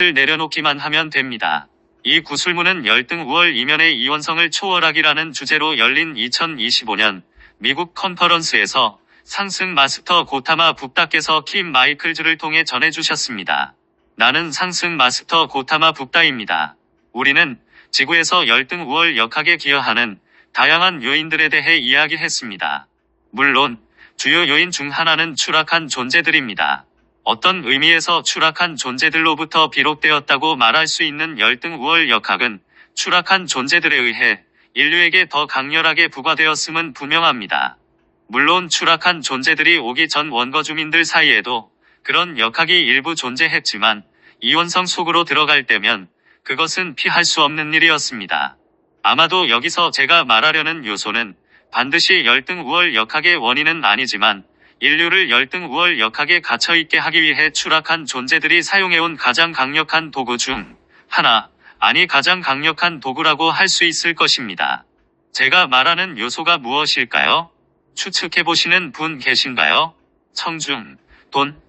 내려놓기만 하면 됩니다. 이 구술문은 열등 우월 이면의 이원성을 초월하기라는 주제로 열린 2025년 미국 컨퍼런스에서 상승 마스터 고타마 붓다께서 킴 마이클즈를 통해 전해주셨습니다. 나는 상승 마스터 고타마 붓다입니다. 우리는 지구에서 열등 우월 역학에 기여하는 다양한 요인들에 대해 이야기했습니다. 물론 주요 요인 중 하나는 추락한 존재들입니다. 어떤 의미에서 추락한 존재들로부터 비롯되었다고 말할 수 있는 열등 우월 역학은 추락한 존재들에 의해 인류에게 더 강렬하게 부과되었음은 분명합니다. 물론 추락한 존재들이 오기 전 원거 주민들 사이에도 그런 역학이 일부 존재했지만 이원성 속으로 들어갈 때면 그것은 피할 수 없는 일이었습니다. 아마도 여기서 제가 말하려는 요소는 반드시 열등 우월 역학의 원인은 아니지만 인류를 열등 우월 역학에 갇혀있게 하기 위해 추락한 존재들이 사용해온 가장 강력한 도구 중 하나, 아니 가장 강력한 도구라고 할 수 있을 것입니다. 제가 말하는 요소가 무엇일까요? 추측해보시는 분 계신가요? 청중, 돈?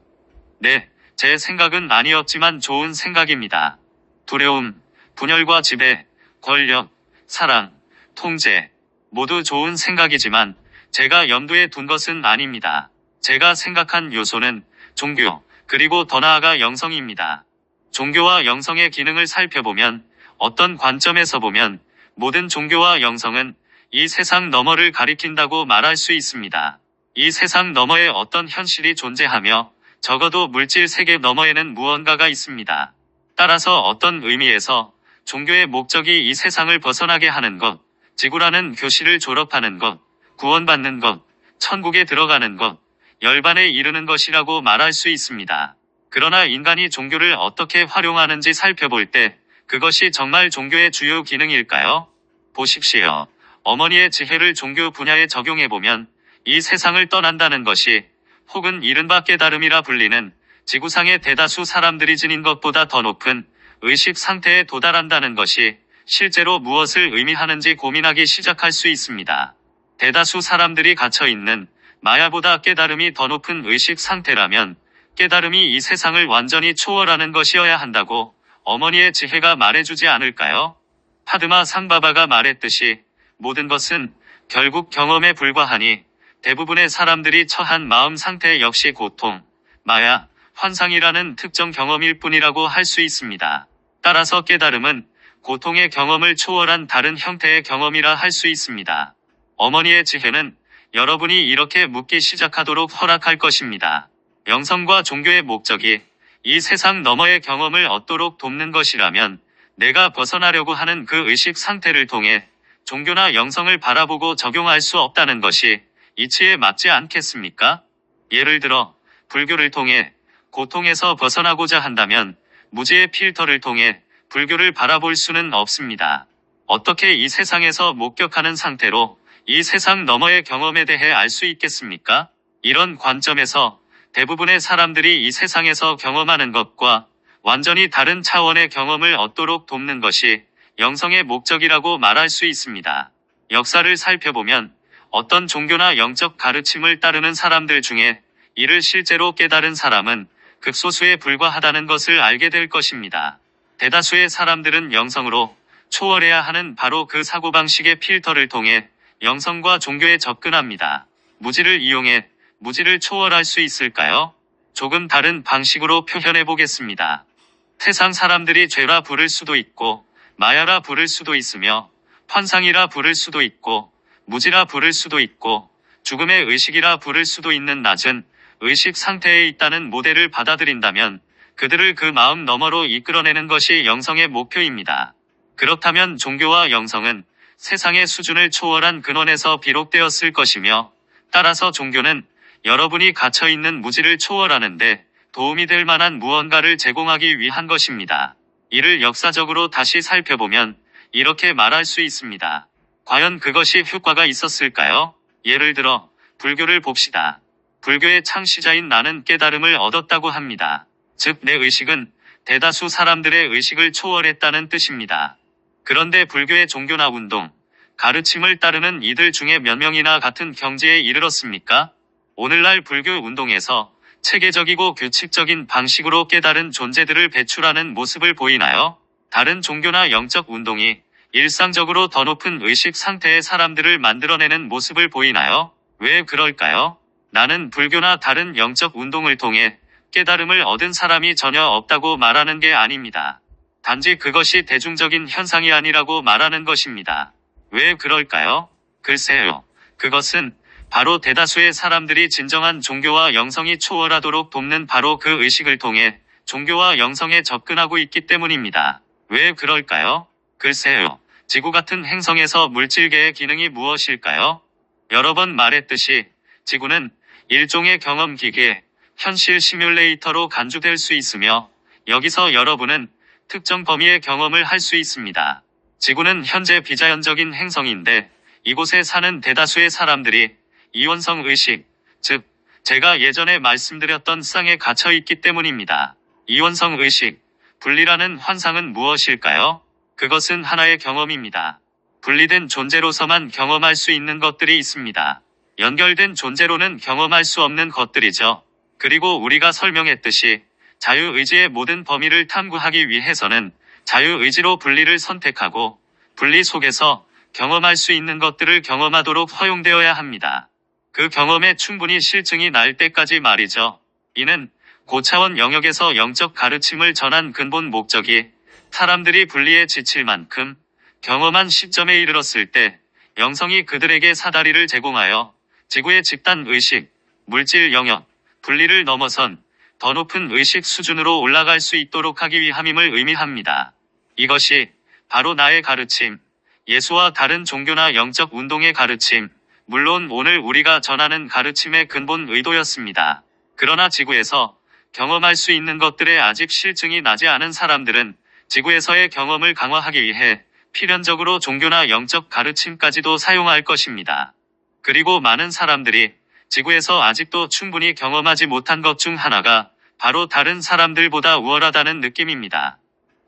네, 제 생각은 아니었지만 좋은 생각입니다. 두려움, 분열과 지배, 권력, 사랑, 통제, 모두 좋은 생각이지만 제가 염두에 둔 것은 아닙니다. 제가 생각한 요소는 종교, 그리고 더 나아가 영성입니다. 종교와 영성의 기능을 살펴보면 어떤 관점에서 보면 모든 종교와 영성은 이 세상 너머를 가리킨다고 말할 수 있습니다. 이 세상 너머에 어떤 현실이 존재하며 적어도 물질 세계 너머에는 무언가가 있습니다. 따라서 어떤 의미에서 종교의 목적이 이 세상을 벗어나게 하는 것, 지구라는 교실을 졸업하는 것, 구원받는 것, 천국에 들어가는 것, 열반에 이르는 것이라고 말할 수 있습니다. 그러나 인간이 종교를 어떻게 활용하는지 살펴볼 때 그것이 정말 종교의 주요 기능일까요? 보십시오. 어머니의 지혜를 종교 분야에 적용해보면 이 세상을 떠난다는 것이 혹은 이른바 깨달음이라 불리는 지구상의 대다수 사람들이 지닌 것보다 더 높은 의식 상태에 도달한다는 것이 실제로 무엇을 의미하는지 고민하기 시작할 수 있습니다. 대다수 사람들이 갇혀있는 마야보다 깨달음이 더 높은 의식 상태라면 깨달음이 이 세상을 완전히 초월하는 것이어야 한다고 어머니의 지혜가 말해주지 않을까요? 파드마 상바바가 말했듯이 모든 것은 결국 경험에 불과하니 대부분의 사람들이 처한 마음 상태 역시 고통, 마야, 환상이라는 특정 경험일 뿐이라고 할 수 있습니다. 따라서 깨달음은 고통의 경험을 초월한 다른 형태의 경험이라 할 수 있습니다. 어머니의 지혜는 여러분이 이렇게 묻기 시작하도록 허락할 것입니다. 영성과 종교의 목적이 이 세상 너머의 경험을 얻도록 돕는 것이라면 내가 벗어나려고 하는 그 의식 상태를 통해 종교나 영성을 바라보고 적용할 수 없다는 것이 이치에 맞지 않겠습니까? 예를 들어 불교를 통해 고통에서 벗어나고자 한다면 무지의 필터를 통해 불교를 바라볼 수는 없습니다. 어떻게 이 세상에서 목격하는 상태로 이 세상 너머의 경험에 대해 알 수 있겠습니까? 이런 관점에서 대부분의 사람들이 이 세상에서 경험하는 것과 완전히 다른 차원의 경험을 얻도록 돕는 것이 영성의 목적이라고 말할 수 있습니다. 역사를 살펴보면 어떤 종교나 영적 가르침을 따르는 사람들 중에 이를 실제로 깨달은 사람은 극소수에 불과하다는 것을 알게 될 것입니다. 대다수의 사람들은 영성으로 초월해야 하는 바로 그 사고방식의 필터를 통해 영성과 종교에 접근합니다. 무지를 이용해 무지를 초월할 수 있을까요? 조금 다른 방식으로 표현해 보겠습니다. 세상 사람들이 죄라 부를 수도 있고 마야라 부를 수도 있으며 환상이라 부를 수도 있고 무지라 부를 수도 있고 죽음의 의식이라 부를 수도 있는 낮은 의식 상태에 있다는 모델을 받아들인다면 그들을 그 마음 너머로 이끌어내는 것이 영성의 목표입니다. 그렇다면 종교와 영성은 세상의 수준을 초월한 근원에서 비롯되었을 것이며 따라서 종교는 여러분이 갇혀있는 무지를 초월하는데 도움이 될 만한 무언가를 제공하기 위한 것입니다. 이를 역사적으로 다시 살펴보면 이렇게 말할 수 있습니다. 과연 그것이 효과가 있었을까요? 예를 들어 불교를 봅시다. 불교의 창시자인 나는 깨달음을 얻었다고 합니다. 즉 내 의식은 대다수 사람들의 의식을 초월했다는 뜻입니다. 그런데 불교의 종교나 운동, 가르침을 따르는 이들 중에 몇 명이나 같은 경지에 이르렀습니까? 오늘날 불교 운동에서 체계적이고 규칙적인 방식으로 깨달은 존재들을 배출하는 모습을 보이나요? 다른 종교나 영적 운동이 일상적으로 더 높은 의식 상태의 사람들을 만들어내는 모습을 보이나요? 왜 그럴까요? 나는 불교나 다른 영적 운동을 통해 깨달음을 얻은 사람이 전혀 없다고 말하는 게 아닙니다. 단지 그것이 대중적인 현상이 아니라고 말하는 것입니다. 왜 그럴까요? 글쎄요. 그것은 바로 대다수의 사람들이 진정한 종교와 영성이 초월하도록 돕는 바로 그 의식을 통해 종교와 영성에 접근하고 있기 때문입니다. 왜 그럴까요? 글쎄요. 지구 같은 행성에서 물질계의 기능이 무엇일까요? 여러 번 말했듯이 지구는 일종의 경험 기계, 현실 시뮬레이터로 간주될 수 있으며 여기서 여러분은 특정 범위의 경험을 할 수 있습니다. 지구는 현재 비자연적인 행성인데 이곳에 사는 대다수의 사람들이 이원성 의식, 즉 제가 예전에 말씀드렸던 쌍에 갇혀 있기 때문입니다. 이원성 의식, 분리라는 환상은 무엇일까요? 그것은 하나의 경험입니다. 분리된 존재로서만 경험할 수 있는 것들이 있습니다. 연결된 존재로는 경험할 수 없는 것들이죠. 그리고 우리가 설명했듯이 자유의지의 모든 범위를 탐구하기 위해서는 자유의지로 분리를 선택하고 분리 속에서 경험할 수 있는 것들을 경험하도록 허용되어야 합니다. 그 경험에 충분히 실증이 날 때까지 말이죠. 이는 고차원 영역에서 영적 가르침을 전한 근본 목적이 사람들이 분리에 지칠 만큼 경험한 시점에 이르렀을 때 영성이 그들에게 사다리를 제공하여 지구의 집단 의식, 물질 영역, 분리를 넘어선 더 높은 의식 수준으로 올라갈 수 있도록 하기 위함임을 의미합니다. 이것이 바로 나의 가르침, 예수와 다른 종교나 영적 운동의 가르침, 물론 오늘 우리가 전하는 가르침의 근본 의도였습니다. 그러나 지구에서 경험할 수 있는 것들에 아직 실증이 나지 않은 사람들은 지구에서의 경험을 강화하기 위해 필연적으로 종교나 영적 가르침까지도 사용할 것입니다. 그리고 많은 사람들이 지구에서 아직도 충분히 경험하지 못한 것 중 하나가 바로 다른 사람들보다 우월하다는 느낌입니다.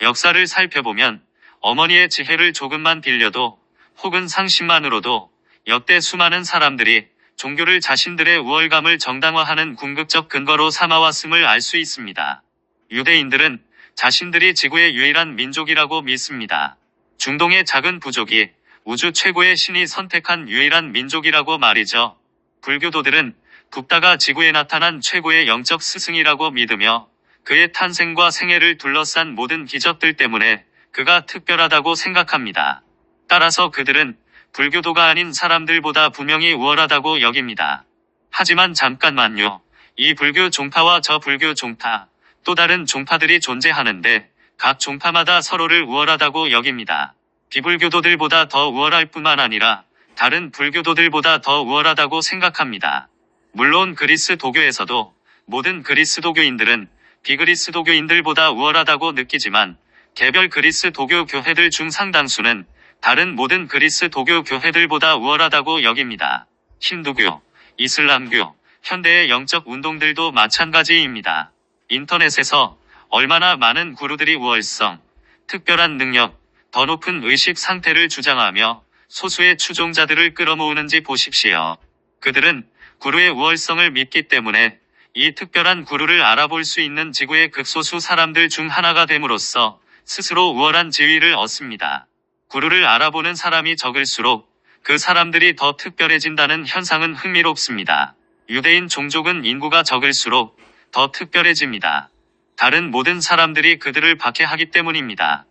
역사를 살펴보면 어머니의 지혜를 조금만 빌려도 혹은 상식만으로도 역대 수많은 사람들이 종교를 자신들의 우월감을 정당화하는 궁극적 근거로 삼아왔음을 알 수 있습니다. 유대인들은 자신들이 지구의 유일한 민족이라고 믿습니다. 중동의 작은 부족이 우주 최고의 신이 선택한 유일한 민족이라고 말이죠. 불교도들은 붓다가 지구에 나타난 최고의 영적 스승이라고 믿으며 그의 탄생과 생애를 둘러싼 모든 기적들 때문에 그가 특별하다고 생각합니다. 따라서 그들은 불교도가 아닌 사람들보다 분명히 우월하다고 여깁니다. 하지만 잠깐만요. 이 불교 종파와 저 불교 종파, 또 다른 종파들이 존재하는데 각 종파마다 서로를 우월하다고 여깁니다. 비불교도들보다 더 우월할 뿐만 아니라 다른 불교도들보다 더 우월하다고 생각합니다. 물론 그리스도교에서도 모든 그리스도교인들은 비그리스도교인들보다 우월하다고 느끼지만 개별 그리스도교 교회들 중 상당수는 다른 모든 그리스도교 교회들보다 우월하다고 여깁니다. 힌두교, 이슬람교, 현대의 영적 운동들도 마찬가지입니다. 인터넷에서 얼마나 많은 구루들이 우월성, 특별한 능력, 더 높은 의식 상태를 주장하며 소수의 추종자들을 끌어모으는지 보십시오. 그들은 구루의 우월성을 믿기 때문에 이 특별한 구루를 알아볼 수 있는 지구의 극소수 사람들 중 하나가 됨으로써 스스로 우월한 지위를 얻습니다. 구루를 알아보는 사람이 적을수록 그 사람들이 더 특별해진다는 현상은 흥미롭습니다. 유대인 종족은 인구가 적을수록 더 특별해집니다. 다른 모든 사람들이 그들을 박해하기 때문입니다.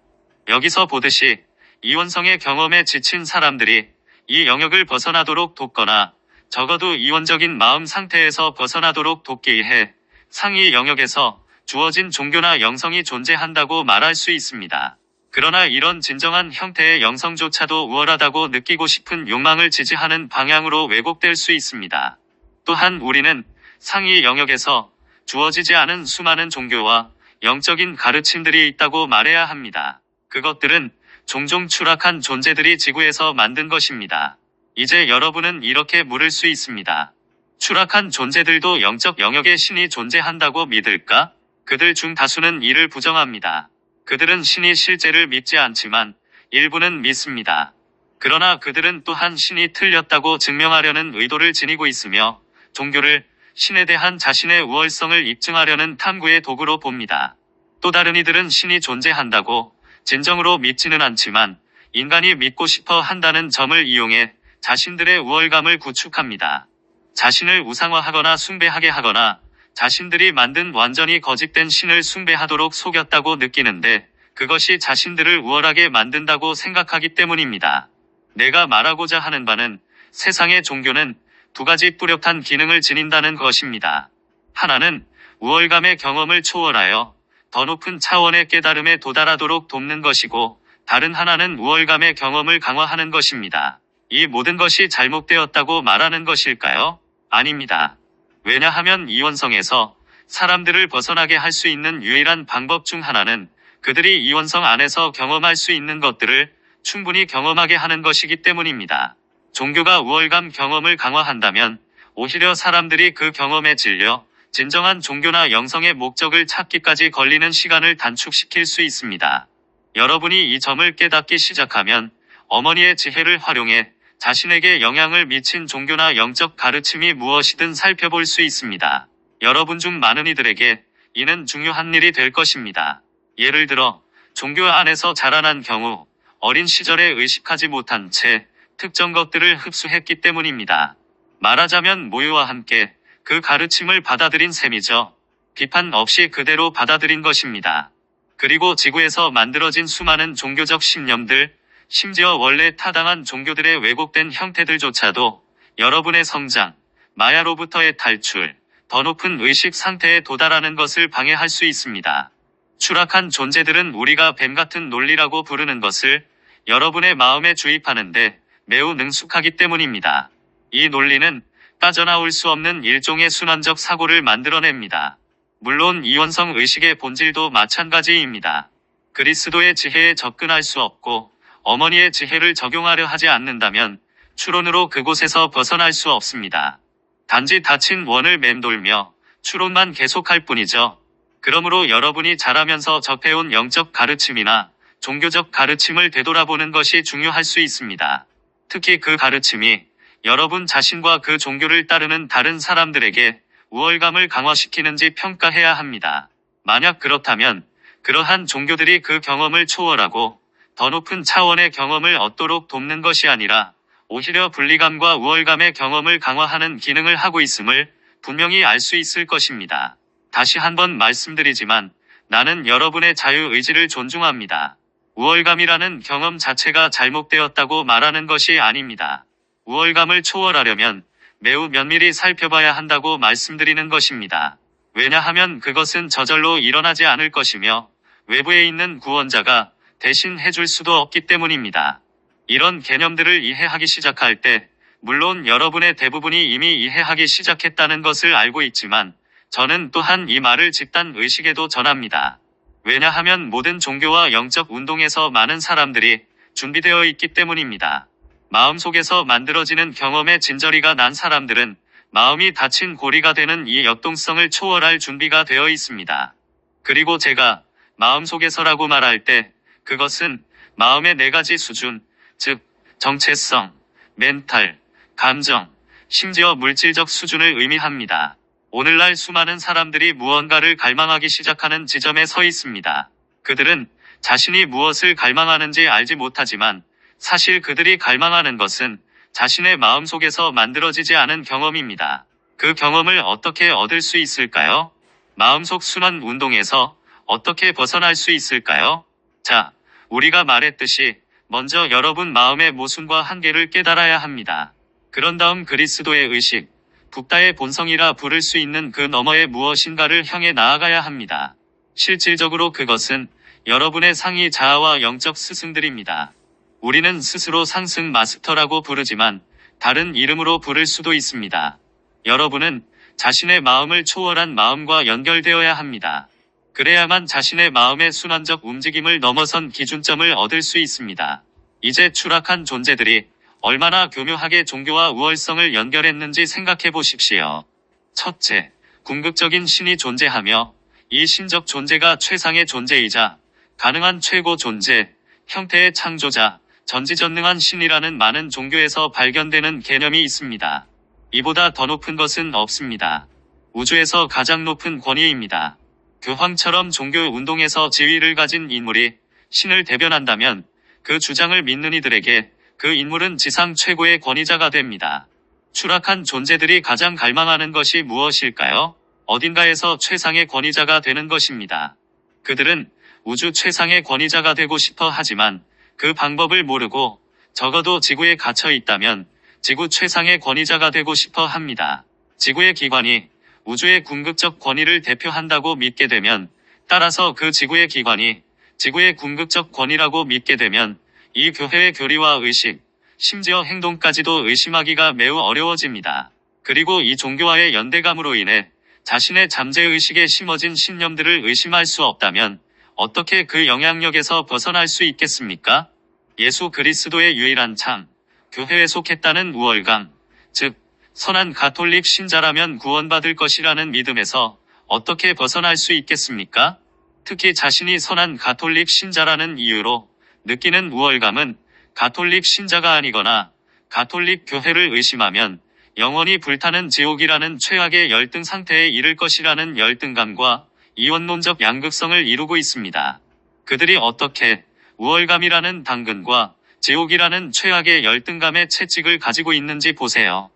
여기서 보듯이 이원성의 경험에 지친 사람들이 이 영역을 벗어나도록 돕거나 적어도 이원적인 마음 상태에서 벗어나도록 돕기 위해 상위 영역에서 주어진 종교나 영성이 존재한다고 말할 수 있습니다. 그러나 이런 진정한 형태의 영성조차도 우월하다고 느끼고 싶은 욕망을 지지하는 방향으로 왜곡될 수 있습니다. 또한 우리는 상위 영역에서 주어지지 않은 수많은 종교와 영적인 가르침들이 있다고 말해야 합니다. 그것들은 종종 추락한 존재들이 지구에서 만든 것입니다. 이제 여러분은 이렇게 물을 수 있습니다. 추락한 존재들도 영적 영역의 신이 존재한다고 믿을까? 그들 중 다수는 이를 부정합니다. 그들은 신이 실제를 믿지 않지만 일부는 믿습니다. 그러나 그들은 또한 신이 틀렸다고 증명하려는 의도를 지니고 있으며 종교를 신에 대한 자신의 우월성을 입증하려는 탐구의 도구로 봅니다. 또 다른 이들은 신이 존재한다고 진정으로 믿지는 않지만 인간이 믿고 싶어 한다는 점을 이용해 자신들의 우월감을 구축합니다. 자신을 우상화하거나 숭배하게 하거나 자신들이 만든 완전히 거짓된 신을 숭배하도록 속였다고 느끼는데 그것이 자신들을 우월하게 만든다고 생각하기 때문입니다. 내가 말하고자 하는 바는 세상의 종교는 두 가지 뚜렷한 기능을 지닌다는 것입니다. 하나는 우월감의 경험을 초월하여 더 높은 차원의 깨달음에 도달하도록 돕는 것이고 다른 하나는 우월감의 경험을 강화하는 것입니다. 이 모든 것이 잘못되었다고 말하는 것일까요? 아닙니다. 왜냐하면 이원성에서 사람들을 벗어나게 할 수 있는 유일한 방법 중 하나는 그들이 이원성 안에서 경험할 수 있는 것들을 충분히 경험하게 하는 것이기 때문입니다. 종교가 우월감 경험을 강화한다면 오히려 사람들이 그 경험에 질려 진정한 종교나 영성의 목적을 찾기까지 걸리는 시간을 단축시킬 수 있습니다. 여러분이 이 점을 깨닫기 시작하면 어머니의 지혜를 활용해 자신에게 영향을 미친 종교나 영적 가르침이 무엇이든 살펴볼 수 있습니다. 여러분 중 많은 이들에게 이는 중요한 일이 될 것입니다. 예를 들어 종교 안에서 자라난 경우 어린 시절에 의식하지 못한 채 특정 것들을 흡수했기 때문입니다. 말하자면 모유와 함께 그 가르침을 받아들인 셈이죠. 비판 없이 그대로 받아들인 것입니다. 그리고 지구에서 만들어진 수많은 종교적 신념들, 심지어 원래 타당한 종교들의 왜곡된 형태들조차도 여러분의 성장, 마야로부터의 탈출, 더 높은 의식 상태에 도달하는 것을 방해할 수 있습니다. 추락한 존재들은 우리가 뱀 같은 논리라고 부르는 것을 여러분의 마음에 주입하는데 매우 능숙하기 때문입니다. 이 논리는 빠져나올 수 없는 일종의 순환적 사고를 만들어냅니다. 물론 이원성 의식의 본질도 마찬가지입니다. 그리스도의 지혜에 접근할 수 없고 어머니의 지혜를 적용하려 하지 않는다면 추론으로 그곳에서 벗어날 수 없습니다. 단지 닫힌 원을 맴돌며 추론만 계속할 뿐이죠. 그러므로 여러분이 자라면서 접해온 영적 가르침이나 종교적 가르침을 되돌아보는 것이 중요할 수 있습니다. 특히 그 가르침이 여러분 자신과 그 종교를 따르는 다른 사람들에게 우월감을 강화시키는지 평가해야 합니다. 만약 그렇다면 그러한 종교들이 그 경험을 초월하고 더 높은 차원의 경험을 얻도록 돕는 것이 아니라 오히려 분리감과 우월감의 경험을 강화하는 기능을 하고 있음을 분명히 알 수 있을 것입니다. 다시 한번 말씀드리지만 나는 여러분의 자유의지를 존중합니다. 우월감이라는 경험 자체가 잘못되었다고 말하는 것이 아닙니다. 우월감을 초월하려면 매우 면밀히 살펴봐야 한다고 말씀드리는 것입니다. 왜냐하면 그것은 저절로 일어나지 않을 것이며 외부에 있는 구원자가 대신 해줄 수도 없기 때문입니다. 이런 개념들을 이해하기 시작할 때 물론 여러분의 대부분이 이미 이해하기 시작했다는 것을 알고 있지만 저는 또한 이 말을 집단 의식에도 전합니다. 왜냐하면 모든 종교와 영적 운동에서 많은 사람들이 준비되어 있기 때문입니다. 마음속에서 만들어지는 경험의 진저리가 난 사람들은 마음이 닫힌 고리가 되는 이 역동성을 초월할 준비가 되어 있습니다. 그리고 제가 마음속에서라고 말할 때 그것은 마음의 네 가지 수준, 즉 정체성, 멘탈, 감정, 심지어 물질적 수준을 의미합니다. 오늘날 수많은 사람들이 무언가를 갈망하기 시작하는 지점에 서 있습니다. 그들은 자신이 무엇을 갈망하는지 알지 못하지만 사실 그들이 갈망하는 것은 자신의 마음속에서 만들어지지 않은 경험입니다. 그 경험을 어떻게 얻을 수 있을까요? 마음속 순환 운동에서 어떻게 벗어날 수 있을까요? 자, 우리가 말했듯이 먼저 여러분 마음의 모순과 한계를 깨달아야 합니다. 그런 다음 그리스도의 의식, 붓다의 본성이라 부를 수 있는 그 너머의 무엇인가를 향해 나아가야 합니다. 실질적으로 그것은 여러분의 상위 자아와 영적 스승들입니다. 우리는 스스로 상승 마스터라고 부르지만 다른 이름으로 부를 수도 있습니다. 여러분은 자신의 마음을 초월한 마음과 연결되어야 합니다. 그래야만 자신의 마음의 순환적 움직임을 넘어선 기준점을 얻을 수 있습니다. 이제 추락한 존재들이 얼마나 교묘하게 종교와 우월성을 연결했는지 생각해 보십시오. 첫째, 궁극적인 신이 존재하며 이 신적 존재가 최상의 존재이자 가능한 최고 존재, 형태의 창조자, 전지전능한 신이라는 많은 종교에서 발견되는 개념이 있습니다. 이보다 더 높은 것은 없습니다. 우주에서 가장 높은 권위입니다. 교황처럼 종교 운동에서 지위를 가진 인물이 신을 대변한다면 그 주장을 믿는 이들에게 그 인물은 지상 최고의 권위자가 됩니다. 추락한 존재들이 가장 갈망하는 것이 무엇일까요? 어딘가에서 최상의 권위자가 되는 것입니다. 그들은 우주 최상의 권위자가 되고 싶어 하지만 그 방법을 모르고 적어도 지구에 갇혀 있다면 지구 최상의 권위자가 되고 싶어 합니다. 지구의 기관이 우주의 궁극적 권위를 대표한다고 믿게 되면, 따라서 그 지구의 기관이 지구의 궁극적 권위라고 믿게 되면 이 교회의 교리와 의식, 심지어 행동까지도 의심하기가 매우 어려워집니다. 그리고 이 종교와의 연대감으로 인해 자신의 잠재의식에 심어진 신념들을 의심할 수 없다면 어떻게 그 영향력에서 벗어날 수 있겠습니까? 예수 그리스도의 유일한 참, 교회에 속했다는 우월감, 즉 선한 가톨릭 신자라면 구원받을 것이라는 믿음에서 어떻게 벗어날 수 있겠습니까? 특히 자신이 선한 가톨릭 신자라는 이유로 느끼는 우월감은 가톨릭 신자가 아니거나 가톨릭 교회를 의심하면 영원히 불타는 지옥이라는 최악의 열등 상태에 이를 것이라는 열등감과 이원론적 양극성을 이루고 있습니다. 그들이 어떻게 우월감이라는 당근과 지옥이라는 최악의 열등감의 채찍을 가지고 있는지 보세요.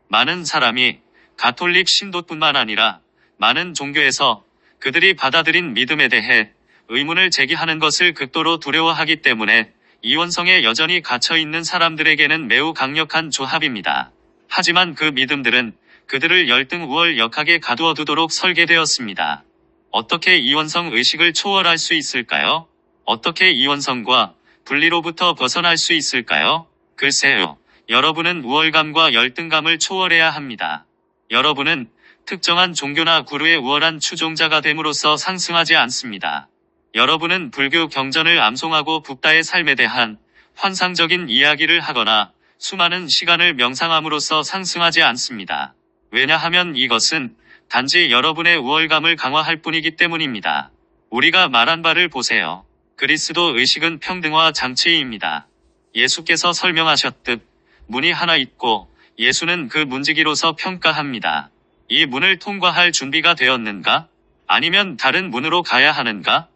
많은 사람이 가톨릭 신도뿐만 아니라 많은 종교에서 그들이 받아들인 믿음에 대해 의문을 제기하는 것을 극도로 두려워하기 때문에 이원성에 여전히 갇혀 있는 사람들에게는 매우 강력한 조합입니다. 하지만 그 믿음들은 그들을 열등 우월 역학에 가두어 두도록 설계되었습니다. 어떻게 이원성 의식을 초월할 수 있을까요? 어떻게 이원성과 분리로부터 벗어날 수 있을까요? 글쎄요. 여러분은 우월감과 열등감을 초월해야 합니다. 여러분은 특정한 종교나 구루의 우월한 추종자가 됨으로써 상승하지 않습니다. 여러분은 불교 경전을 암송하고 붓다의 삶에 대한 환상적인 이야기를 하거나 수많은 시간을 명상함으로써 상승하지 않습니다. 왜냐하면 이것은 단지 여러분의 우월감을 강화할 뿐이기 때문입니다. 우리가 말한 바를 보세요. 그리스도 의식은 평등화 장치입니다. 예수께서 설명하셨듯 문이 하나 있고 예수는 그 문지기로서 평가합니다. 이 문을 통과할 준비가 되었는가? 아니면 다른 문으로 가야 하는가?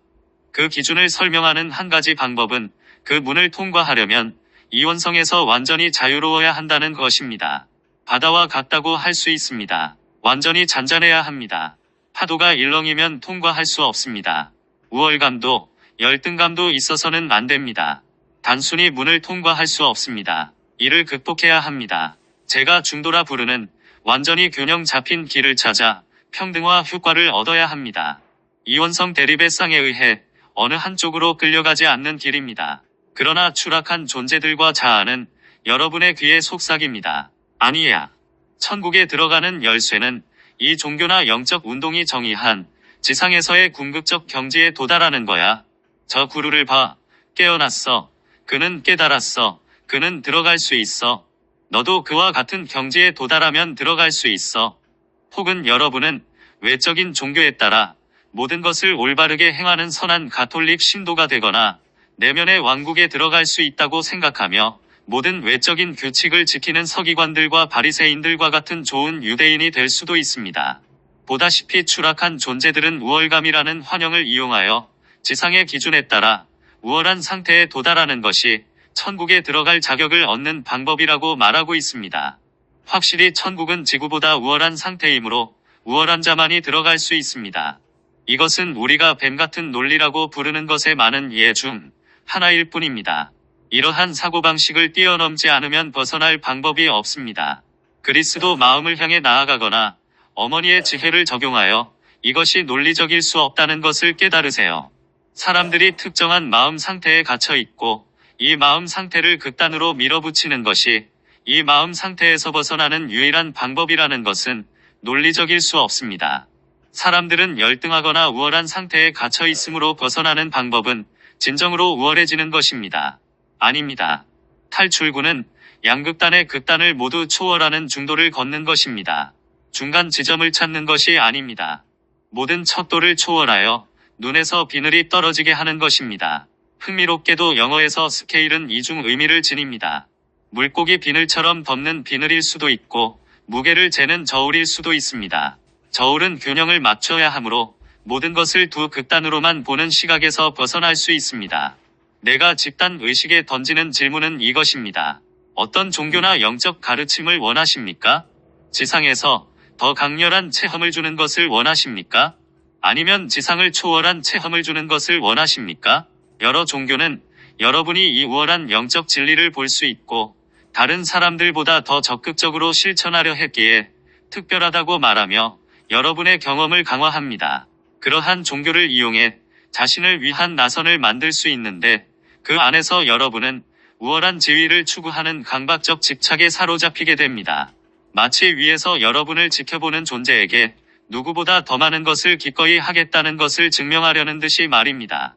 그 기준을 설명하는 한 가지 방법은 그 문을 통과하려면 이원성에서 완전히 자유로워야 한다는 것입니다. 바다와 같다고 할 수 있습니다. 완전히 잔잔해야 합니다. 파도가 일렁이면 통과할 수 없습니다. 우월감도 열등감도 있어서는 안 됩니다. 단순히 문을 통과할 수 없습니다. 이를 극복해야 합니다. 제가 중도라 부르는 완전히 균형 잡힌 길을 찾아 평등화 효과를 얻어야 합니다. 이원성 대립의 쌍에 의해 어느 한쪽으로 끌려가지 않는 길입니다. 그러나 추락한 존재들과 자아는 여러분의 귀에 속삭입니다. 아니야. 천국에 들어가는 열쇠는 이 종교나 영적 운동이 정의한 지상에서의 궁극적 경지에 도달하는 거야. 저 구루를 봐. 깨어났어. 그는 깨달았어. 그는 들어갈 수 있어. 너도 그와 같은 경지에 도달하면 들어갈 수 있어. 혹은 여러분은 외적인 종교에 따라 모든 것을 올바르게 행하는 선한 가톨릭 신도가 되거나 내면의 왕국에 들어갈 수 있다고 생각하며 모든 외적인 규칙을 지키는 서기관들과 바리새인들과 같은 좋은 유대인이 될 수도 있습니다. 보다시피 추락한 존재들은 우월감이라는 환영을 이용하여 지상의 기준에 따라 우월한 상태에 도달하는 것이 천국에 들어갈 자격을 얻는 방법이라고 말하고 있습니다. 확실히 천국은 지구보다 우월한 상태이므로 우월한 자만이 들어갈 수 있습니다. 이것은 우리가 뱀 같은 논리라고 부르는 것의 많은 예 중 하나일 뿐입니다. 이러한 사고방식을 뛰어넘지 않으면 벗어날 방법이 없습니다. 그리스도 마음을 향해 나아가거나 어머니의 지혜를 적용하여 이것이 논리적일 수 없다는 것을 깨달으세요. 사람들이 특정한 마음 상태에 갇혀 있고 이 마음 상태를 극단으로 밀어붙이는 것이 이 마음 상태에서 벗어나는 유일한 방법이라는 것은 논리적일 수 없습니다. 사람들은 열등하거나 우월한 상태에 갇혀 있으므로 벗어나는 방법은 진정으로 우월해지는 것입니다. 아닙니다. 탈출구는 양극단의 극단을 모두 초월하는 중도를 걷는 것입니다. 중간 지점을 찾는 것이 아닙니다. 모든 척도를 초월하여 눈에서 비늘이 떨어지게 하는 것입니다. 흥미롭게도 영어에서 스케일은 이중 의미를 지닙니다. 물고기 비늘처럼 덮는 비늘일 수도 있고 무게를 재는 저울일 수도 있습니다. 저울은 균형을 맞춰야 하므로 모든 것을 두 극단으로만 보는 시각에서 벗어날 수 있습니다. 내가 집단 의식에 던지는 질문은 이것입니다. 어떤 종교나 영적 가르침을 원하십니까? 지상에서 더 강렬한 체험을 주는 것을 원하십니까? 아니면 지상을 초월한 체험을 주는 것을 원하십니까? 여러 종교는 여러분이 이 우월한 영적 진리를 볼 수 있고 다른 사람들보다 더 적극적으로 실천하려 했기에 특별하다고 말하며 여러분의 경험을 강화합니다. 그러한 종교를 이용해 자신을 위한 나선을 만들 수 있는데 그 안에서 여러분은 우월한 지위를 추구하는 강박적 집착에 사로잡히게 됩니다. 마치 위에서 여러분을 지켜보는 존재에게 누구보다 더 많은 것을 기꺼이 하겠다는 것을 증명하려는 듯이 말입니다.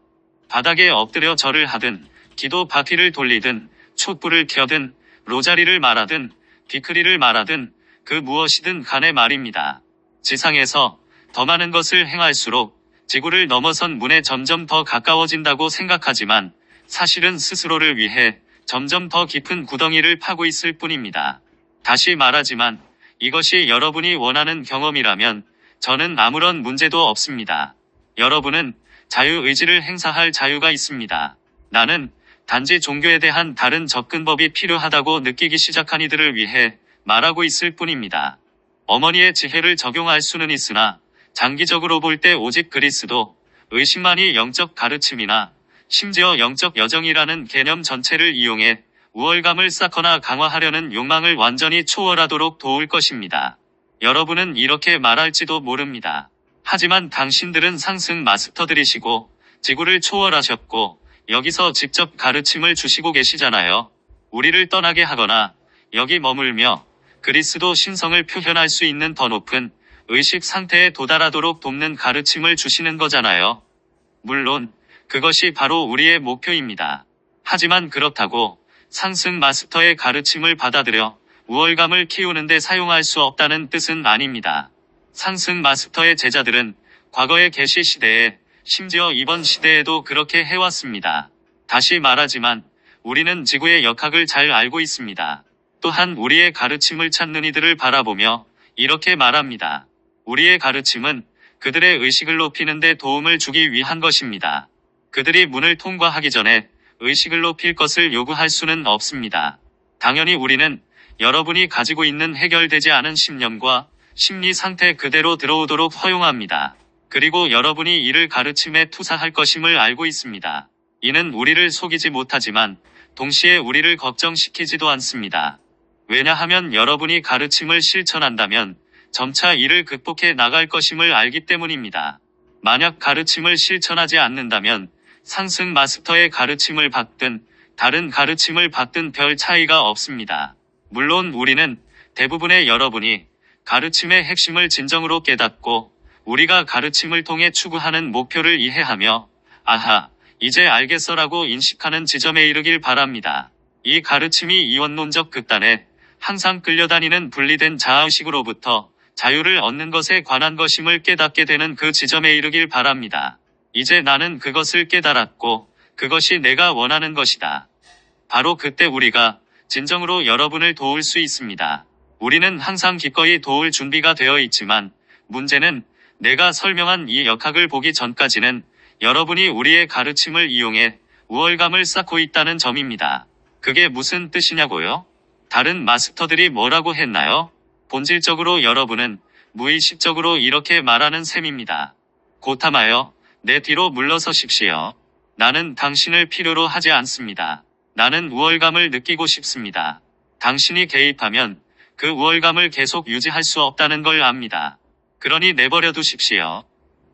바닥에 엎드려 절을 하든 기도 바퀴를 돌리든 촛불을 켜든 로자리를 말하든 비크리를 말하든 그 무엇이든 간에 말입니다. 지상에서 더 많은 것을 행할수록 지구를 넘어선 문에 점점 더 가까워진다고 생각하지만 사실은 스스로를 위해 점점 더 깊은 구덩이를 파고 있을 뿐입니다. 다시 말하지만 이것이 여러분이 원하는 경험이라면 저는 아무런 문제도 없습니다. 여러분은 자유의지를 행사할 자유가 있습니다. 나는 단지 종교에 대한 다른 접근법이 필요하다고 느끼기 시작한 이들을 위해 말하고 있을 뿐입니다. 어머니의 지혜를 적용할 수는 있으나 장기적으로 볼 때 오직 그리스도, 의식만이 영적 가르침이나 심지어 영적 여정이라는 개념 전체를 이용해 우월감을 쌓거나 강화하려는 욕망을 완전히 초월하도록 도울 것입니다. 여러분은 이렇게 말할지도 모릅니다. 하지만 당신들은 상승 마스터들이시고 지구를 초월하셨고 여기서 직접 가르침을 주시고 계시잖아요. 우리를 떠나게 하거나 여기 머물며 그리스도 신성을 표현할 수 있는 더 높은 의식 상태에 도달하도록 돕는 가르침을 주시는 거잖아요. 물론 그것이 바로 우리의 목표입니다. 하지만 그렇다고 상승 마스터의 가르침을 받아들여 우월감을 키우는 데 사용할 수 없다는 뜻은 아닙니다. 상승 마스터의 제자들은 과거의 계시 시대에 심지어 이번 시대에도 그렇게 해왔습니다. 다시 말하지만 우리는 지구의 역학을 잘 알고 있습니다. 또한 우리의 가르침을 찾는 이들을 바라보며 이렇게 말합니다. 우리의 가르침은 그들의 의식을 높이는 데 도움을 주기 위한 것입니다. 그들이 문을 통과하기 전에 의식을 높일 것을 요구할 수는 없습니다. 당연히 우리는 여러분이 가지고 있는 해결되지 않은 심령과 심리 상태 그대로 들어오도록 허용합니다. 그리고 여러분이 이를 가르침에 투사할 것임을 알고 있습니다. 이는 우리를 속이지 못하지만 동시에 우리를 걱정시키지도 않습니다. 왜냐하면 여러분이 가르침을 실천한다면 점차 이를 극복해 나갈 것임을 알기 때문입니다. 만약 가르침을 실천하지 않는다면 상승 마스터의 가르침을 받든 다른 가르침을 받든 별 차이가 없습니다. 물론 우리는 대부분의 여러분이 가르침의 핵심을 진정으로 깨닫고 우리가 가르침을 통해 추구하는 목표를 이해하며 아하, 이제 알겠어라고 인식하는 지점에 이르길 바랍니다. 이 가르침이 이원론적 극단에 항상 끌려다니는 분리된 자아의식으로부터 자유를 얻는 것에 관한 것임을 깨닫게 되는 그 지점에 이르길 바랍니다. 이제 나는 그것을 깨달았고 그것이 내가 원하는 것이다. 바로 그때 우리가 진정으로 여러분을 도울 수 있습니다. 우리는 항상 기꺼이 도울 준비가 되어 있지만 문제는 내가 설명한 이 역학을 보기 전까지는 여러분이 우리의 가르침을 이용해 우월감을 쌓고 있다는 점입니다. 그게 무슨 뜻이냐고요? 다른 마스터들이 뭐라고 했나요? 본질적으로 여러분은 무의식적으로 이렇게 말하는 셈입니다. 고타마여, 내 뒤로 물러서십시오. 나는 당신을 필요로 하지 않습니다. 나는 우월감을 느끼고 싶습니다. 당신이 개입하면 그 우월감을 계속 유지할 수 없다는 걸 압니다. 그러니 내버려 두십시오.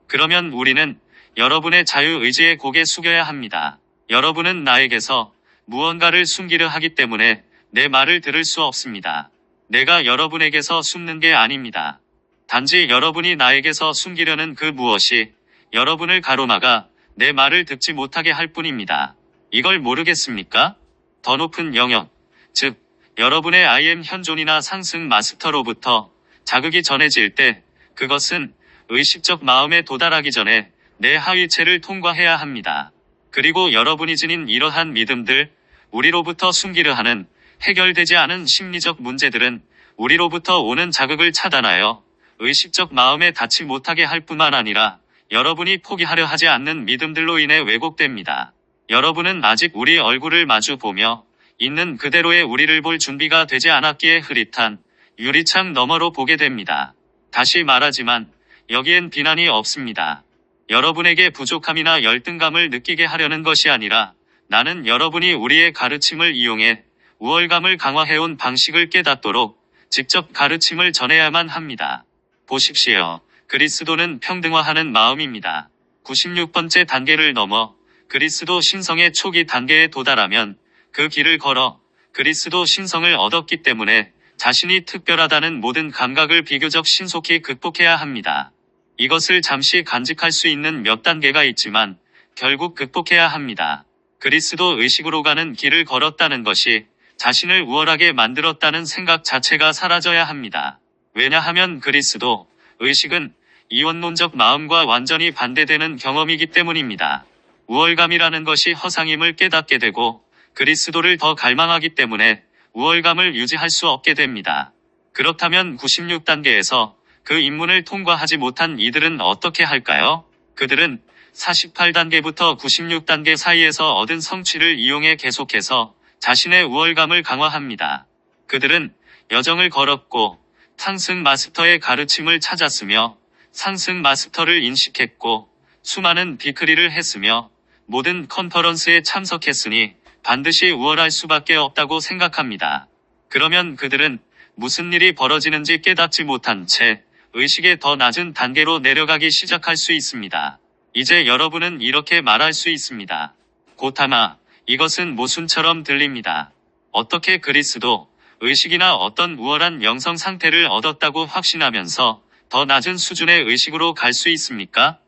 그러면 우리는 여러분의 자유의지에 고개 숙여야 합니다. 여러분은 나에게서 무언가를 숨기려 하기 때문에 내 말을 들을 수 없습니다. 내가 여러분에게서 숨는 게 아닙니다. 단지 여러분이 나에게서 숨기려는 그 무엇이 여러분을 가로막아 내 말을 듣지 못하게 할 뿐입니다. 이걸 모르겠습니까? 더 높은 영역, 즉 여러분의 I am 현존이나 상승 마스터로부터 자극이 전해질 때 그것은 의식적 마음에 도달하기 전에 내 하위체를 통과해야 합니다. 그리고 여러분이 지닌 이러한 믿음들, 우리로부터 숨기려 하는 해결되지 않은 심리적 문제들은 우리로부터 오는 자극을 차단하여 의식적 마음에 닿지 못하게 할 뿐만 아니라 여러분이 포기하려 하지 않는 믿음들로 인해 왜곡됩니다. 여러분은 아직 우리 얼굴을 마주 보며 있는 그대로의 우리를 볼 준비가 되지 않았기에 흐릿한 유리창 너머로 보게 됩니다. 다시 말하지만 여기엔 비난이 없습니다. 여러분에게 부족함이나 열등감을 느끼게 하려는 것이 아니라 나는 여러분이 우리의 가르침을 이용해 우월감을 강화해온 방식을 깨닫도록 직접 가르침을 전해야만 합니다. 보십시오. 그리스도는 평등화하는 마음입니다. 96번째 단계를 넘어 그리스도 신성의 초기 단계에 도달하면 그 길을 걸어 그리스도 신성을 얻었기 때문에 자신이 특별하다는 모든 감각을 비교적 신속히 극복해야 합니다. 이것을 잠시 간직할 수 있는 몇 단계가 있지만 결국 극복해야 합니다. 그리스도 의식으로 가는 길을 걸었다는 것이 자신을 우월하게 만들었다는 생각 자체가 사라져야 합니다. 왜냐하면 그리스도 의식은 이원론적 마음과 완전히 반대되는 경험이기 때문입니다. 우월감이라는 것이 허상임을 깨닫게 되고 그리스도를 더 갈망하기 때문에 우월감을 유지할 수 없게 됩니다. 그렇다면 96단계에서 그 입문을 통과하지 못한 이들은 어떻게 할까요? 그들은 48단계부터 96단계 사이에서 얻은 성취를 이용해 계속해서 자신의 우월감을 강화합니다. 그들은 여정을 걸었고 상승 마스터의 가르침을 찾았으며 상승 마스터를 인식했고 수많은 비크리를 했으며 모든 컨퍼런스에 참석했으니 반드시 우월할 수밖에 없다고 생각합니다. 그러면 그들은 무슨 일이 벌어지는지 깨닫지 못한 채 의식의 더 낮은 단계로 내려가기 시작할 수 있습니다. 이제 여러분은 이렇게 말할 수 있습니다. 고타마, 이것은 모순처럼 들립니다. 어떻게 그리스도, 의식이나 어떤 우월한 영성 상태를 얻었다고 확신하면서 더 낮은 수준의 의식으로 갈 수 있습니까?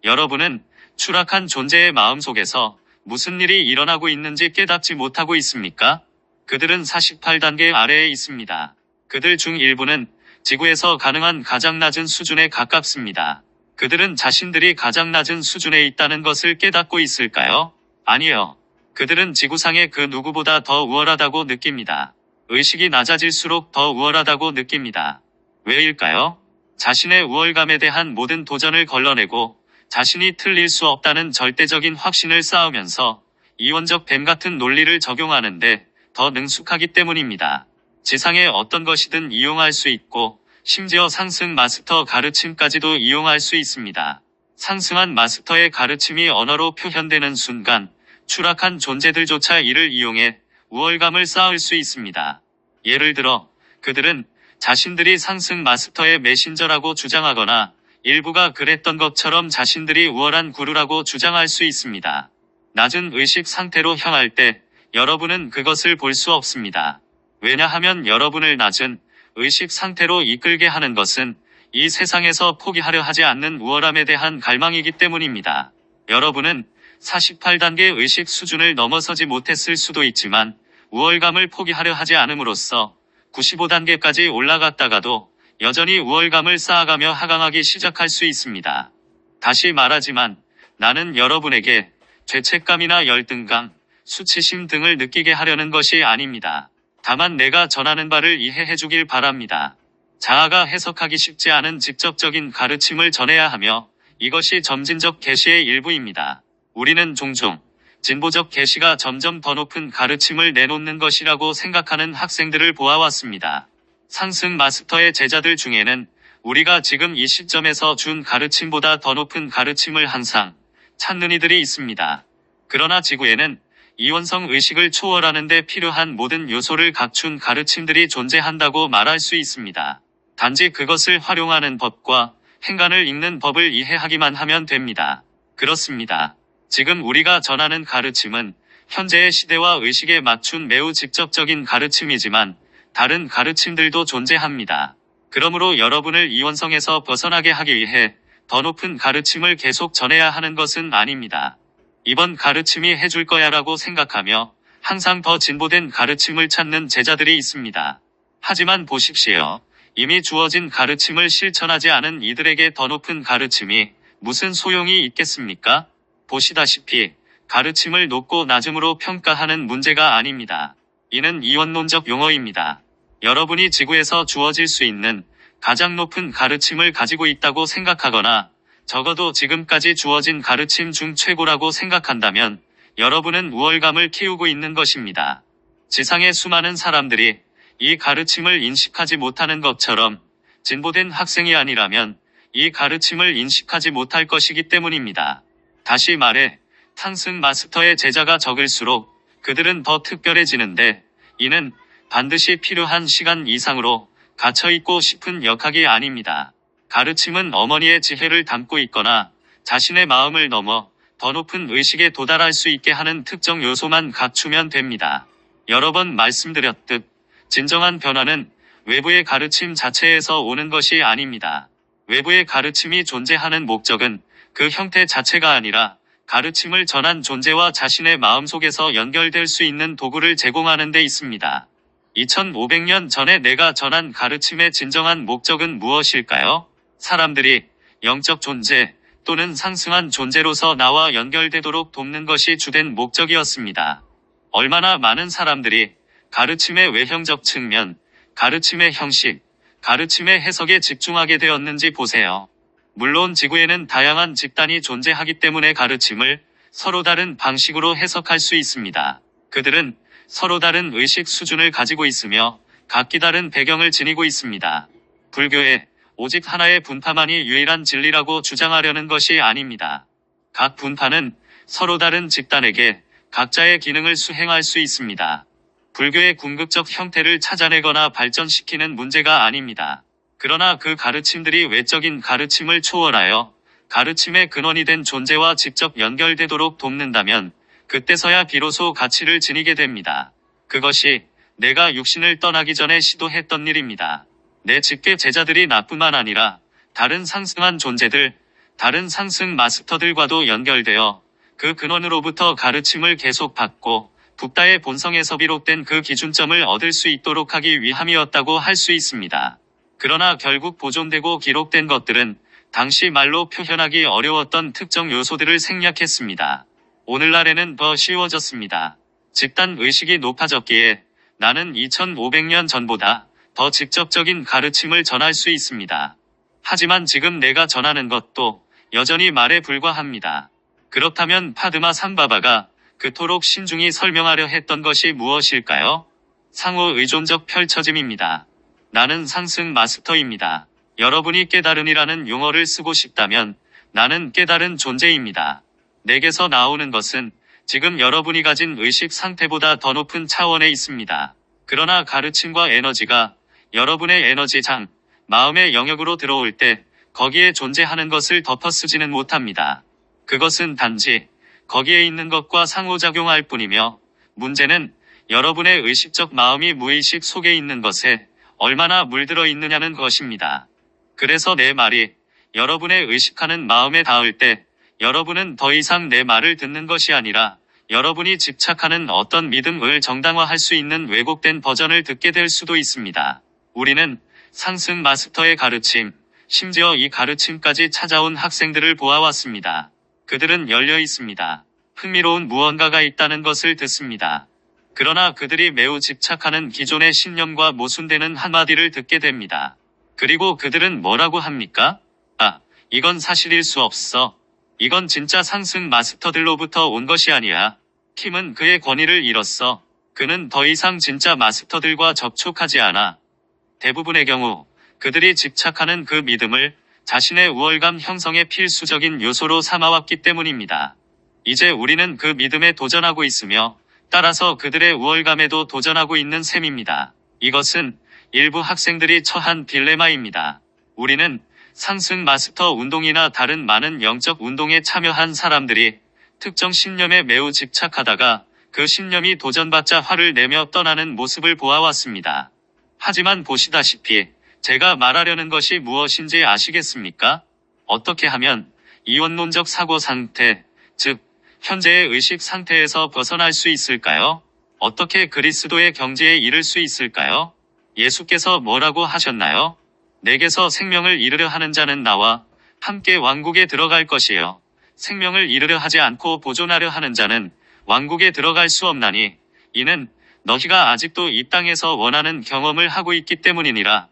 여러분은 추락한 존재의 마음속에서 무슨 일이 일어나고 있는지 깨닫지 못하고 있습니까? 그들은 48단계 아래에 있습니다. 그들 중 일부는 지구에서 가능한 가장 낮은 수준에 가깝습니다. 그들은 자신들이 가장 낮은 수준에 있다는 것을 깨닫고 있을까요? 아니요. 그들은 지구상의 그 누구보다 더 우월하다고 느낍니다. 의식이 낮아질수록 더 우월하다고 느낍니다. 왜일까요? 자신의 우월감에 대한 모든 도전을 걸러내고 자신이 틀릴 수 없다는 절대적인 확신을 쌓으면서 이원적 뱀 같은 논리를 적용하는데 더 능숙하기 때문입니다. 지상의 어떤 것이든 이용할 수 있고 심지어 상승 마스터 가르침까지도 이용할 수 있습니다. 상승한 마스터의 가르침이 언어로 표현되는 순간 추락한 존재들조차 이를 이용해 우월감을 쌓을 수 있습니다. 예를 들어 그들은 자신들이 상승 마스터의 메신저라고 주장하거나 일부가 그랬던 것처럼 자신들이 우월한 구루라고 주장할 수 있습니다. 낮은 의식 상태로 향할 때 여러분은 그것을 볼 수 없습니다. 왜냐하면 여러분을 낮은 의식 상태로 이끌게 하는 것은 이 세상에서 포기하려 하지 않는 우월함에 대한 갈망이기 때문입니다. 여러분은 48단계 의식 수준을 넘어서지 못했을 수도 있지만 우월감을 포기하려 하지 않음으로써 95단계까지 올라갔다가도 여전히 우월감을 쌓아가며 하강하기 시작할 수 있습니다. 다시 말하지만 나는 여러분에게 죄책감이나 열등감, 수치심 등을 느끼게 하려는 것이 아닙니다. 다만 내가 전하는 바를 이해해 주길 바랍니다. 자아가 해석하기 쉽지 않은 직접적인 가르침을 전해야 하며 이것이 점진적 계시의 일부입니다. 우리는 종종 진보적 계시가 점점 더 높은 가르침을 내놓는 것이라고 생각하는 학생들을 보아왔습니다. 상승 마스터의 제자들 중에는 우리가 지금 이 시점에서 준 가르침보다 더 높은 가르침을 항상 찾는 이들이 있습니다. 그러나 지구에는 이원성 의식을 초월하는 데 필요한 모든 요소를 갖춘 가르침들이 존재한다고 말할 수 있습니다. 단지 그것을 활용하는 법과 행간을 읽는 법을 이해하기만 하면 됩니다. 그렇습니다. 지금 우리가 전하는 가르침은 현재의 시대와 의식에 맞춘 매우 직접적인 가르침이지만 다른 가르침들도 존재합니다. 그러므로 여러분을 이원성에서 벗어나게 하기 위해 더 높은 가르침을 계속 전해야 하는 것은 아닙니다. 이번 가르침이 해줄 거야 라고 생각하며 항상 더 진보된 가르침을 찾는 제자들이 있습니다. 하지만 보십시오. 이미 주어진 가르침을 실천하지 않은 이들에게 더 높은 가르침이 무슨 소용이 있겠습니까? 보시다시피 가르침을 높고 낮음으로 평가하는 문제가 아닙니다. 이는 이원론적 용어입니다. 여러분이 지구에서 주어질 수 있는 가장 높은 가르침을 가지고 있다고 생각하거나 적어도 지금까지 주어진 가르침 중 최고라고 생각한다면 여러분은 우월감을 키우고 있는 것입니다. 지상의 수많은 사람들이 이 가르침을 인식하지 못하는 것처럼 진보된 학생이 아니라면 이 가르침을 인식하지 못할 것이기 때문입니다. 다시 말해 탕승 마스터의 제자가 적을수록 그들은 더 특별해지는데 이는 반드시 필요한 시간 이상으로 갇혀있고 싶은 역학이 아닙니다. 가르침은 어머니의 지혜를 담고 있거나 자신의 마음을 넘어 더 높은 의식에 도달할 수 있게 하는 특정 요소만 갖추면 됩니다. 여러 번 말씀드렸듯 진정한 변화는 외부의 가르침 자체에서 오는 것이 아닙니다. 외부의 가르침이 존재하는 목적은 그 형태 자체가 아니라 가르침을 전한 존재와 자신의 마음속에서 연결될 수 있는 도구를 제공하는 데 있습니다. 2500년 전에 내가 전한 가르침의 진정한 목적은 무엇일까요? 사람들이 영적 존재 또는 상승한 존재로서 나와 연결되도록 돕는 것이 주된 목적이었습니다. 얼마나 많은 사람들이 가르침의 외형적 측면, 가르침의 형식, 가르침의 해석에 집중하게 되었는지 보세요. 물론 지구에는 다양한 집단이 존재하기 때문에 가르침을 서로 다른 방식으로 해석할 수 있습니다. 그들은 서로 다른 의식 수준을 가지고 있으며 각기 다른 배경을 지니고 있습니다. 불교에 오직 하나의 분파만이 유일한 진리라고 주장하려는 것이 아닙니다. 각 분파는 서로 다른 집단에게 각자의 기능을 수행할 수 있습니다. 불교의 궁극적 형태를 찾아내거나 발전시키는 문제가 아닙니다. 그러나 그 가르침들이 외적인 가르침을 초월하여 가르침의 근원이 된 존재와 직접 연결되도록 돕는다면 그때서야 비로소 가치를 지니게 됩니다. 그것이 내가 육신을 떠나기 전에 시도했던 일입니다. 내 직계 제자들이 나뿐만 아니라 다른 상승한 존재들, 다른 상승 마스터들과도 연결되어 그 근원으로부터 가르침을 계속 받고 붓다의 본성에서 비롯된 그 기준점을 얻을 수 있도록 하기 위함이었다고 할 수 있습니다. 그러나 결국 보존되고 기록된 것들은 당시 말로 표현하기 어려웠던 특정 요소들을 생략했습니다. 오늘날에는 더 쉬워졌습니다. 집단 의식이 높아졌기에 나는 2500년 전보다 더 직접적인 가르침을 전할 수 있습니다. 하지만 지금 내가 전하는 것도 여전히 말에 불과합니다. 그렇다면 파드마 상바바가 그토록 신중히 설명하려 했던 것이 무엇일까요? 상호 의존적 펼쳐짐입니다. 나는 상승 마스터입니다. 여러분이 깨달음이라는 용어를 쓰고 싶다면 나는 깨달은 존재입니다. 내게서 나오는 것은 지금 여러분이 가진 의식 상태보다 더 높은 차원에 있습니다. 그러나 가르침과 에너지가 여러분의 에너지장, 마음의 영역으로 들어올 때 거기에 존재하는 것을 덮어쓰지는 못합니다. 그것은 단지 거기에 있는 것과 상호작용할 뿐이며 문제는 여러분의 의식적 마음이 무의식 속에 있는 것에 얼마나 물들어 있느냐는 것입니다. 그래서 내 말이 여러분의 의식하는 마음에 닿을 때 여러분은 더 이상 내 말을 듣는 것이 아니라 여러분이 집착하는 어떤 믿음을 정당화할 수 있는 왜곡된 버전을 듣게 될 수도 있습니다. 우리는 상승 마스터의 가르침, 심지어 이 가르침까지 찾아온 학생들을 보아왔습니다. 그들은 열려 있습니다. 흥미로운 무언가가 있다는 것을 듣습니다. 그러나 그들이 매우 집착하는 기존의 신념과 모순되는 한마디를 듣게 됩니다. 그리고 그들은 뭐라고 합니까? 이건 사실일 수 없어. 이건 진짜 상승 마스터들로부터 온 것이 아니야. 킴은 그의 권위를 잃었어. 그는 더 이상 진짜 마스터들과 접촉하지 않아. 대부분의 경우 그들이 집착하는 그 믿음을 자신의 우월감 형성의 필수적인 요소로 삼아왔기 때문입니다. 이제 우리는 그 믿음에 도전하고 있으며 따라서 그들의 우월감에도 도전하고 있는 셈입니다. 이것은 일부 학생들이 처한 딜레마입니다. 우리는 상승 마스터 운동이나 다른 많은 영적 운동에 참여한 사람들이 특정 신념에 매우 집착하다가 그 신념이 도전받자 화를 내며 떠나는 모습을 보아왔습니다. 하지만 보시다시피 제가 말하려는 것이 무엇인지 아시겠습니까? 어떻게 하면 이원론적 사고 상태, 즉 현재의 의식 상태에서 벗어날 수 있을까요? 어떻게 그리스도의 경지에 이를 수 있을까요? 예수께서 뭐라고 하셨나요? 내게서 생명을 이르려 하는 자는 나와 함께 왕국에 들어갈 것이요. 생명을 이르려 하지 않고 보존하려 하는 자는 왕국에 들어갈 수 없나니 이는 너희가 아직도 이 땅에서 원하는 경험을 하고 있기 때문이니라.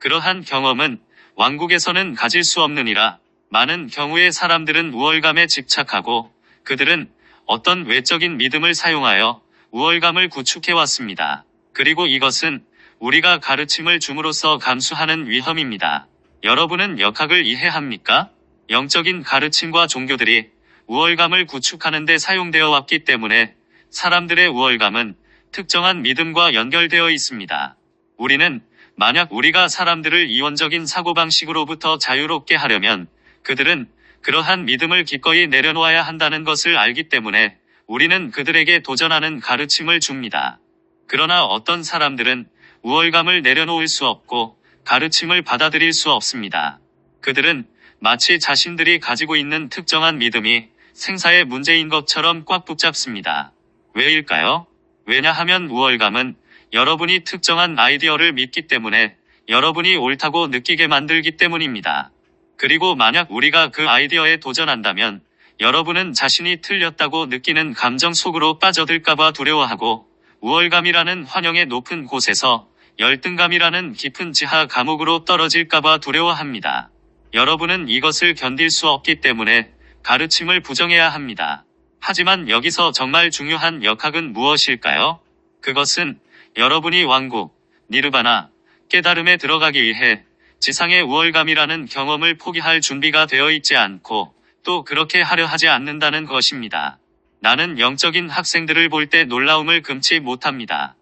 그러한 경험은 왕국에서는 가질 수 없느니라. 많은 경우의 사람들은 우월감에 집착하고 그들은 어떤 외적인 믿음을 사용하여 우월감을 구축해왔습니다. 그리고 이것은 우리가 가르침을 줌으로써 감수하는 위험입니다. 여러분은 역학을 이해합니까? 영적인 가르침과 종교들이 우월감을 구축하는 데 사용되어 왔기 때문에 사람들의 우월감은 특정한 믿음과 연결되어 있습니다. 우리는 만약 우리가 사람들을 이원적인 사고방식으로부터 자유롭게 하려면 그들은 그러한 믿음을 기꺼이 내려놓아야 한다는 것을 알기 때문에 우리는 그들에게 도전하는 가르침을 줍니다. 그러나 어떤 사람들은 우월감을 내려놓을 수 없고 가르침을 받아들일 수 없습니다. 그들은 마치 자신들이 가지고 있는 특정한 믿음이 생사의 문제인 것처럼 꽉 붙잡습니다. 왜일까요? 왜냐하면 우월감은 여러분이 특정한 아이디어를 믿기 때문에 여러분이 옳다고 느끼게 만들기 때문입니다. 그리고 만약 우리가 그 아이디어에 도전한다면 여러분은 자신이 틀렸다고 느끼는 감정 속으로 빠져들까봐 두려워하고 우월감이라는 환영의 높은 곳에서 열등감이라는 깊은 지하 감옥으로 떨어질까봐 두려워합니다. 여러분은 이것을 견딜 수 없기 때문에 가르침을 부정해야 합니다. 하지만 여기서 정말 중요한 역학은 무엇일까요? 그것은 여러분이 왕국, 니르바나, 깨달음에 들어가기 위해 지상의 우월감이라는 경험을 포기할 준비가 되어 있지 않고 또 그렇게 하려 하지 않는다는 것입니다. 나는 영적인 학생들을 볼 때 놀라움을 금치 못합니다.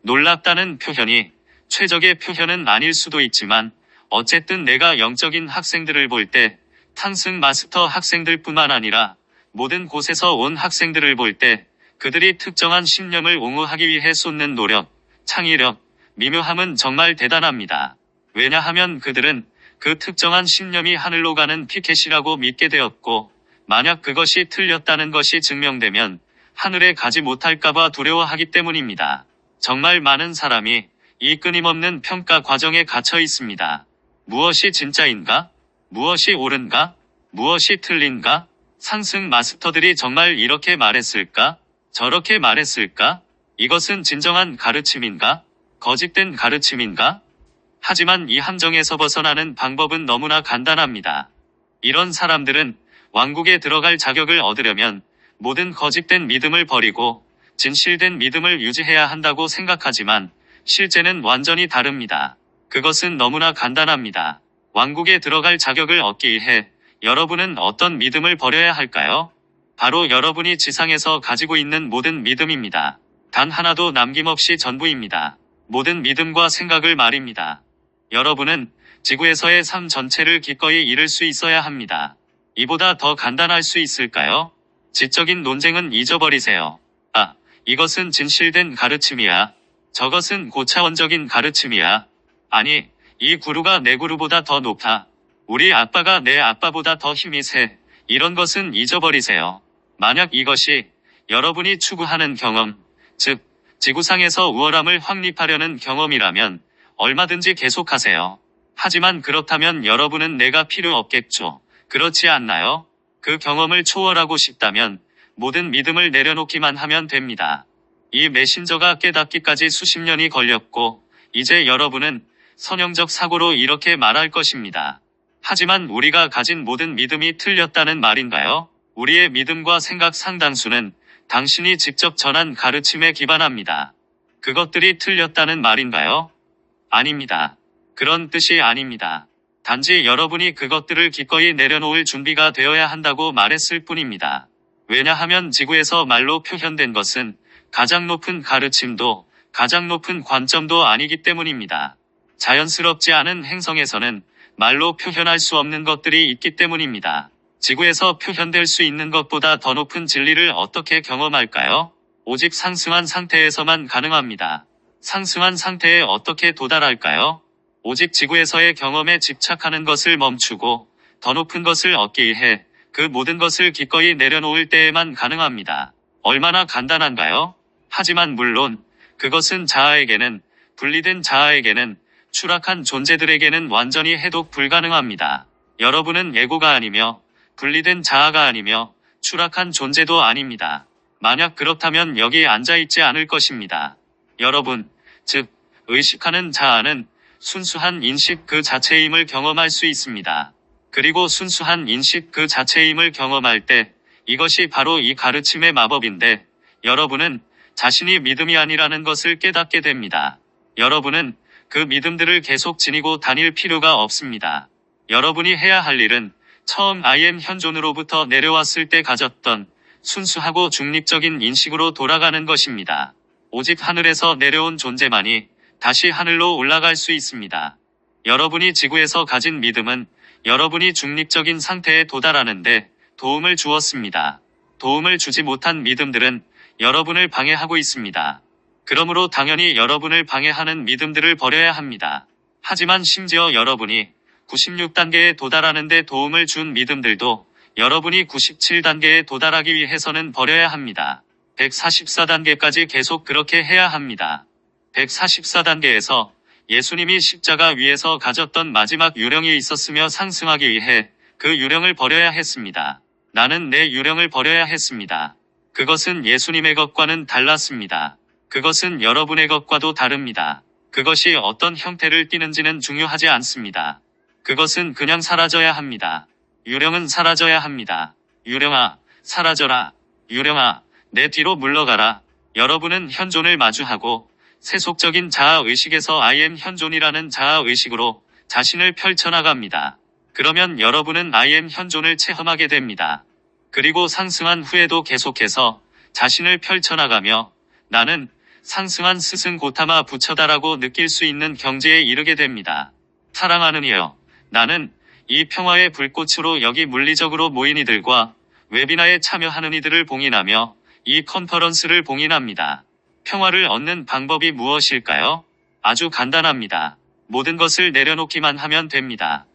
놀랍다는 표현이 최적의 표현은 아닐 수도 있지만 어쨌든 내가 영적인 학생들을 볼 때 탕승 마스터 학생들뿐만 아니라 모든 곳에서 온 학생들을 볼 때 그들이 특정한 신념을 옹호하기 위해 쏟는 노력, 창의력, 미묘함은 정말 대단합니다. 왜냐하면 그들은 그 특정한 신념이 하늘로 가는 피켓이라고 믿게 되었고 만약 그것이 틀렸다는 것이 증명되면 하늘에 가지 못할까봐 두려워하기 때문입니다. 정말 많은 사람이 이 끊임없는 평가 과정에 갇혀 있습니다. 무엇이 진짜인가? 무엇이 옳은가? 무엇이 틀린가? 상승 마스터들이 정말 이렇게 말했을까? 저렇게 말했을까? 이것은 진정한 가르침인가? 거짓된 가르침인가? 하지만 이 함정에서 벗어나는 방법은 너무나 간단합니다. 이런 사람들은 왕국에 들어갈 자격을 얻으려면 모든 거짓된 믿음을 버리고 진실된 믿음을 유지해야 한다고 생각하지만 실제는 완전히 다릅니다. 그것은 너무나 간단합니다. 왕국에 들어갈 자격을 얻기 위해 여러분은 어떤 믿음을 버려야 할까요? 바로 여러분이 지상에서 가지고 있는 모든 믿음입니다. 단 하나도 남김없이 전부입니다. 모든 믿음과 생각을 말입니다. 여러분은 지구에서의 삶 전체를 기꺼이 잃을 수 있어야 합니다. 이보다 더 간단할 수 있을까요? 지적인 논쟁은 잊어버리세요. 이것은 진실된 가르침이야. 저것은 고차원적인 가르침이야. 아니, 이 구루가 내 구루보다 더 높아. 우리 아빠가 내 아빠보다 더 힘이 세. 이런 것은 잊어버리세요. 만약 이것이 여러분이 추구하는 경험, 즉 지구상에서 우월함을 확립하려는 경험이라면 얼마든지 계속하세요. 하지만 그렇다면 여러분은 내가 필요 없겠죠. 그렇지 않나요? 그 경험을 초월하고 싶다면 모든 믿음을 내려놓기만 하면 됩니다. 이 메신저가 깨닫기까지 수십 년이 걸렸고 이제 여러분은 선형적 사고로 이렇게 말할 것입니다. 하지만 우리가 가진 모든 믿음이 틀렸다는 말인가요? 우리의 믿음과 생각 상당수는 당신이 직접 전한 가르침에 기반합니다. 그것들이 틀렸다는 말인가요? 아닙니다. 그런 뜻이 아닙니다. 단지 여러분이 그것들을 기꺼이 내려놓을 준비가 되어야 한다고 말했을 뿐입니다. 왜냐하면 지구에서 말로 표현된 것은 가장 높은 가르침도 가장 높은 관점도 아니기 때문입니다. 자연스럽지 않은 행성에서는 말로 표현할 수 없는 것들이 있기 때문입니다. 지구에서 표현될 수 있는 것보다 더 높은 진리를 어떻게 경험할까요? 오직 상승한 상태에서만 가능합니다. 상승한 상태에 어떻게 도달할까요? 오직 지구에서의 경험에 집착하는 것을 멈추고 더 높은 것을 얻기 위해 그 모든 것을 기꺼이 내려놓을 때에만 가능합니다. 얼마나 간단한가요? 하지만 물론 그것은 자아에게는, 분리된 자아에게는, 추락한 존재들에게는 완전히 해독 불가능합니다. 여러분은 에고가 아니며 분리된 자아가 아니며 추락한 존재도 아닙니다. 만약 그렇다면 여기 앉아있지 않을 것입니다. 여러분, 즉 의식하는 자아는 순수한 인식 그 자체임을 경험할 수 있습니다. 그리고 순수한 인식 그 자체임을 경험할 때 이것이 바로 이 가르침의 마법인데 여러분은 자신이 믿음이 아니라는 것을 깨닫게 됩니다. 여러분은 그 믿음들을 계속 지니고 다닐 필요가 없습니다. 여러분이 해야 할 일은 처음 I am 현존으로부터 내려왔을 때 가졌던 순수하고 중립적인 인식으로 돌아가는 것입니다. 오직 하늘에서 내려온 존재만이 다시 하늘로 올라갈 수 있습니다. 여러분이 지구에서 가진 믿음은 여러분이 중립적인 상태에 도달하는데 도움을 주었습니다. 도움을 주지 못한 믿음들은 여러분을 방해하고 있습니다. 그러므로 당연히 여러분을 방해하는 믿음들을 버려야 합니다. 하지만 심지어 여러분이 96단계에 도달하는데 도움을 준 믿음들도 여러분이 97단계에 도달하기 위해서는 버려야 합니다. 144단계까지 계속 그렇게 해야 합니다. 144단계에서 예수님이 십자가 위에서 가졌던 마지막 유령이 있었으며 상승하기 위해 그 유령을 버려야 했습니다. 나는 내 유령을 버려야 했습니다. 그것은 예수님의 것과는 달랐습니다. 그것은 여러분의 것과도 다릅니다. 그것이 어떤 형태를 띠는지는 중요하지 않습니다. 그것은 그냥 사라져야 합니다. 유령은 사라져야 합니다. 유령아, 사라져라. 유령아, 내 뒤로 물러가라. 여러분은 현존을 마주하고 세속적인 자아의식에서 I am 현존이라는 자아의식으로 자신을 펼쳐나갑니다. 그러면 여러분은 I am 현존을 체험하게 됩니다. 그리고 상승한 후에도 계속해서 자신을 펼쳐나가며 나는 상승한 스승 고타마 부처다라고 느낄 수 있는 경지에 이르게 됩니다. 사랑하는 이여, 나는 이 평화의 불꽃으로 여기 물리적으로 모인 이들과 웨비나에 참여하는 이들을 봉인하며 이 컨퍼런스를 봉인합니다. 평화를 얻는 방법이 무엇일까요? 아주 간단합니다. 모든 것을 내려놓기만 하면 됩니다.